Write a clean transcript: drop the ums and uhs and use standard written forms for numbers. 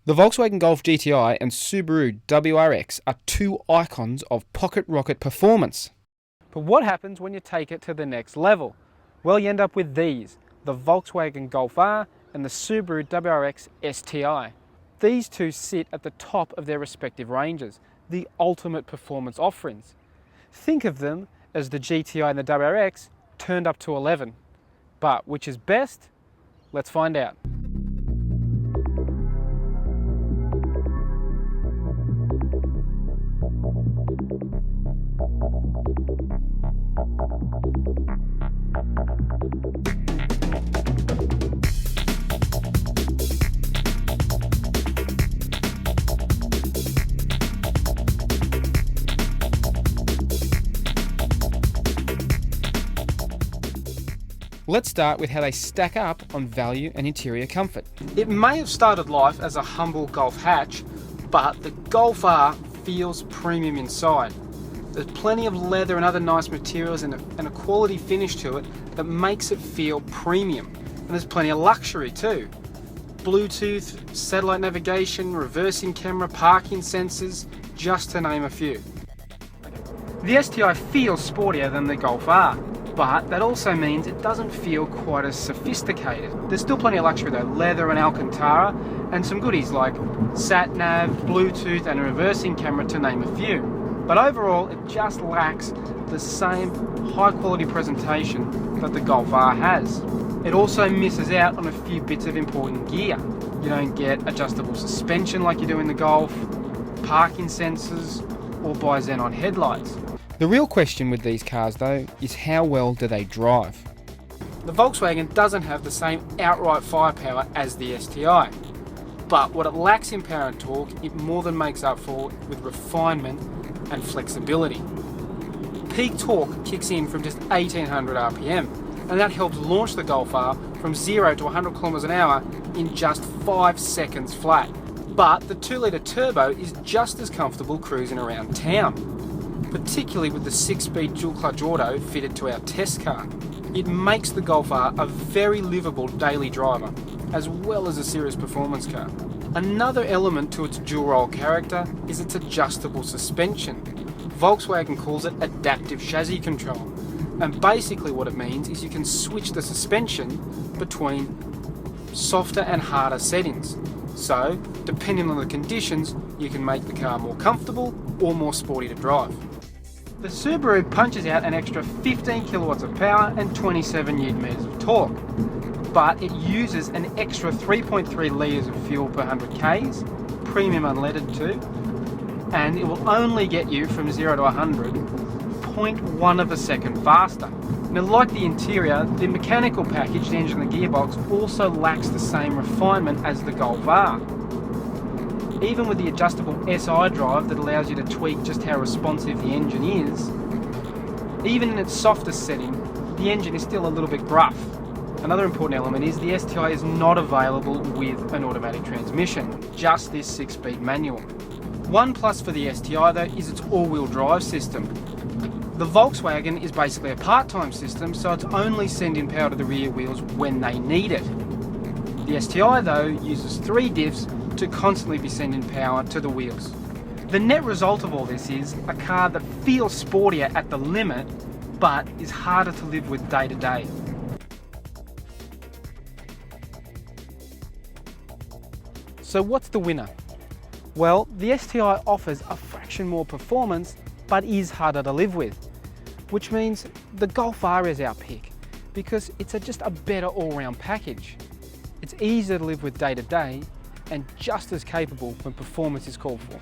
The Volkswagen Golf GTI and Subaru WRX are two icons of pocket rocket performance. But what happens when you take it to the next level? Well, you end up with these, the Volkswagen Golf R and the Subaru WRX STI. These two sit at the top of their respective ranges, the ultimate performance offerings. Think of them as the GTI and the WRX turned up to 11. But which is best? Let's find out. Let's start with how they stack up on value and interior comfort. It may have started life as a humble Golf hatch, but the Golf R feels premium inside. There's plenty of leather and other nice materials and a quality finish to it that makes it feel premium. And there's plenty of luxury too. Bluetooth, satellite navigation, reversing camera, parking sensors, just to name a few. The STI feels sportier than the Golf R, but that also means it doesn't feel quite as sophisticated. There's still plenty of luxury though, leather and Alcantara, and some goodies like sat-nav, Bluetooth and a reversing camera to name a few. But overall, it just lacks the same high-quality presentation that the Golf R has. It also misses out on a few bits of important gear. You don't get adjustable suspension like you do in the Golf, parking sensors, or bi-xenon headlights. The real question with these cars though is how well do they drive? The Volkswagen doesn't have the same outright firepower as the STI, but what it lacks in power and torque it more than makes up for with refinement and flexibility. Peak torque kicks in from just 1800 RPM, and that helps launch the Golf R from 0 to 100 km an hour in just 5 seconds flat. But the 2-litre turbo is just as comfortable cruising around town, particularly with the 6-speed dual-clutch auto fitted to our test car. It makes the Golf R a very livable daily driver, as well as a serious performance car. Another element to its dual-roll character is its adjustable suspension. Volkswagen calls it adaptive chassis control, and basically what it means is you can switch the suspension between softer and harder settings. So, depending on the conditions, you can make the car more comfortable or more sporty to drive. The Subaru punches out an extra 15 kilowatts of power and 27 newton meters of torque, but it uses an extra 3.3 litres of fuel per 100 k's, premium unleaded too, and it will only get you from 0 to 100 0.1 of a second faster. Now, like the interior, the mechanical package, the engine and the gearbox, also lacks the same refinement as the Golf R. Even with the adjustable SI drive that allows you to tweak just how responsive the engine is, even in its softest setting, the engine is still a little bit gruff. Another important element is the STI is not available with an automatic transmission, just this 6-speed manual. One plus for the STI though is its all-wheel drive system. The Volkswagen is basically a part-time system, so it's only sending power to the rear wheels when they need it. The STI though uses 3 diffs to constantly be sending power to the wheels. The net result of all this is a car that feels sportier at the limit, but is harder to live with day to day. So what's the winner? Well, the STI offers a fraction more performance, but is harder to live with, which means the Golf R is our pick because it's just a better all-round package. It's easier to live with day to day and just as capable when performance is called for.